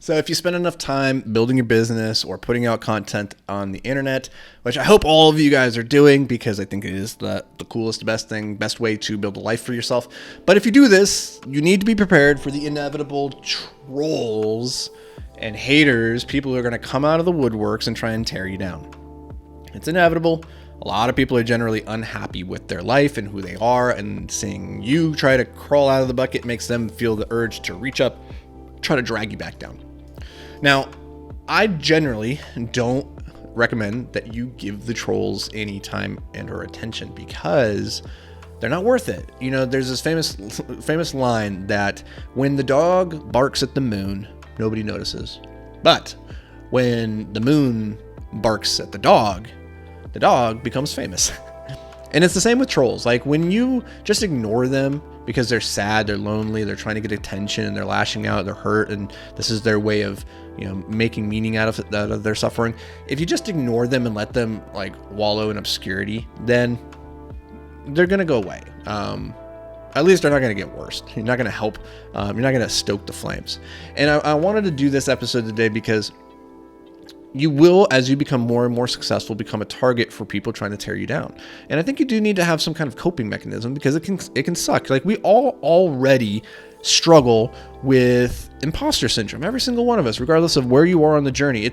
So if you spend enough time building your business or putting out content on the internet, which I hope all of you guys are doing because I think it is the coolest, best way to build a life for yourself. But if you do this, you need to be prepared for the inevitable trolls and haters, people who are going to come out of the woodworks and try and tear you down. It's inevitable. A lot of people are generally unhappy with their life and who they are, and seeing you try to crawl out of the bucket makes them feel the urge to reach up, try to drag you back down. Now, I generally don't recommend that you give the trolls any time and or attention because they're not worth it. You know, there's this famous line that when the dog barks at the moon, nobody notices. But when the moon barks at the dog becomes famous. And it's the same with trolls. Like when you just ignore them because they're sad, they're lonely, they're trying to get attention, and they're lashing out, they're hurt, and this is their way of, you know, making meaning out of their suffering. If you just ignore them and let them like wallow in obscurity, then they're gonna go away. At least they're not gonna get worse. You're not gonna help. You're not gonna stoke the flames. And I wanted to do this episode today because you will, as you become more and more successful, become a target for people trying to tear you down. And I think you do need to have some kind of coping mechanism because it can suck. Like we all already struggle with imposter syndrome. Every single one of us, regardless of where you are on the journey.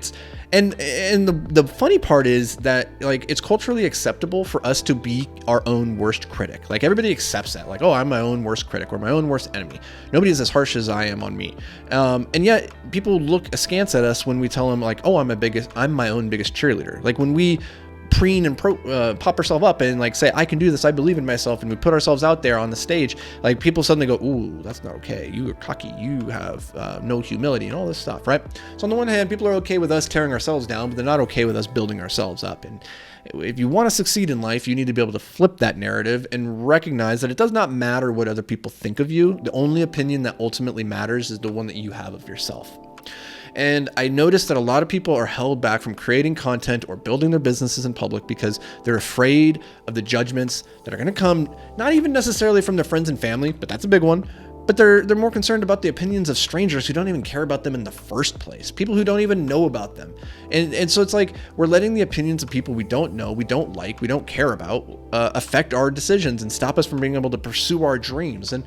And the funny part is that like it's culturally acceptable for us to be our own worst critic. Like everybody accepts that. Like, oh, I'm my own worst critic or my own worst enemy. Nobody is as harsh as I am on me. And yet people look askance at us when we tell them like, oh, I'm my own biggest cheerleader. Like when we preen and pop ourselves up and like say, I can do this, I believe in myself, and we put ourselves out there on the stage, like people suddenly go, ooh, that's not okay, you are cocky, you have no humility and all this stuff, right? So on the one hand, people are okay with us tearing ourselves down, but they're not okay with us building ourselves up. And if you want to succeed in life, you need to be able to flip that narrative and recognize that it does not matter what other people think of you. The only opinion that ultimately matters is the one that you have of yourself. And I noticed that a lot of people are held back from creating content or building their businesses in public because they're afraid of the judgments that are going to come, not even necessarily from their friends and family, but that's a big one. But they're more concerned about the opinions of strangers who don't even care about them in the first place, people who don't even know about them. And so it's like we're letting the opinions of people we don't know, we don't like, we don't care about affect our decisions and stop us from being able to pursue our dreams. And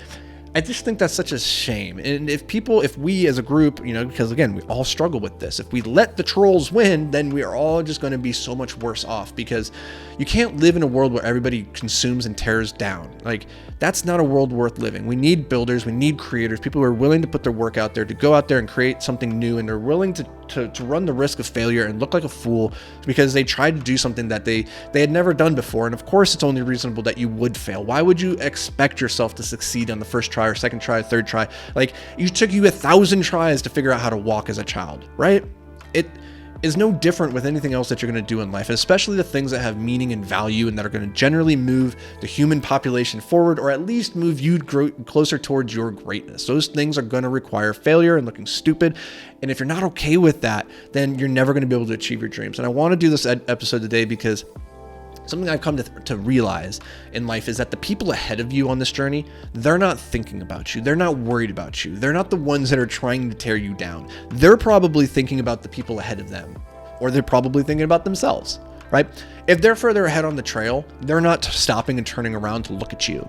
I just think that's such a shame. And if we as a group, you know, because again, we all struggle with this. If we let the trolls win, then we are all just going to be so much worse off because you can't live in a world where everybody consumes and tears down. Like that's not a world worth living. We need builders, we need creators, people who are willing to put their work out there, to go out there and create something new, and they're willing to run the risk of failure and look like a fool because they tried to do something that they had never done before. And of course, it's only reasonable that you would fail. Why would you expect yourself to succeed on the first try or second try, third try? Like it took you 1,000 tries to figure out how to walk as a child, right? It is no different with anything else that you're going to do in life, especially the things that have meaning and value and that are going to generally move the human population forward, or at least move you closer towards your greatness. Those things are going to require failure and looking stupid. And if you're not okay with that, then you're never going to be able to achieve your dreams. And I want to do this episode today because something I've come to realize in life is that the people ahead of you on this journey, they're not thinking about you. They're not worried about you. They're not the ones that are trying to tear you down. They're probably thinking about the people ahead of them, or they're probably thinking about themselves, right? If they're further ahead on the trail, they're not stopping and turning around to look at you.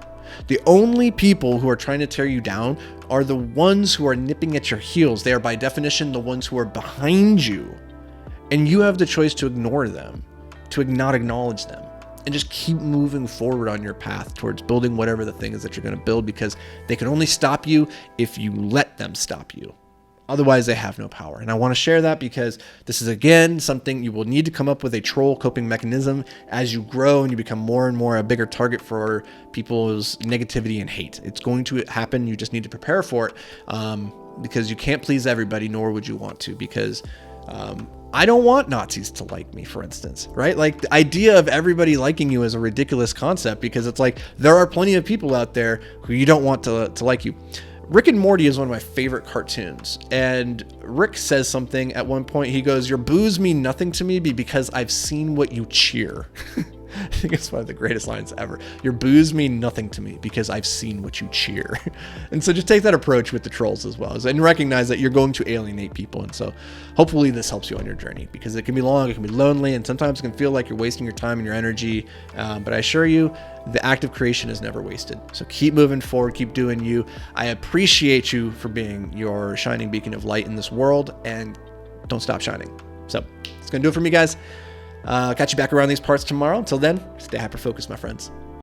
The only people who are trying to tear you down are the ones who are nipping at your heels. They are by definition the ones who are behind you, and you have the choice to ignore them, to not acknowledge them, and just keep moving forward on your path towards building whatever the thing is that you're going to build, because they can only stop you if you let them stop you. Otherwise, they have no power. And I want to share that because this is, again, something you will need to come up with a troll coping mechanism as you grow and you become more and more a bigger target for people's negativity and hate. It's going to happen. You just need to prepare for it because you can't please everybody, nor would you want to, because I don't want Nazis to like me, for instance, right? Like the idea of everybody liking you is a ridiculous concept because it's like there are plenty of people out there who you don't want to like you. Rick and Morty is one of my favorite cartoons, and Rick says something at one point. He goes, "Your boos mean nothing to me because I've seen what you cheer." I think it's one of the greatest lines ever. Your boos mean nothing to me because I've seen what you cheer. And so just take that approach with the trolls as well, and recognize that you're going to alienate people. And so hopefully this helps you on your journey, because it can be long, it can be lonely, and sometimes it can feel like you're wasting your time and your energy. But I assure you, the act of creation is never wasted. So keep moving forward, keep doing you. I appreciate you for being your shining beacon of light in this world, and don't stop shining. So that's going to do it for me, guys. Catch you back around these parts tomorrow. Until then, stay hyper-focused, my friends.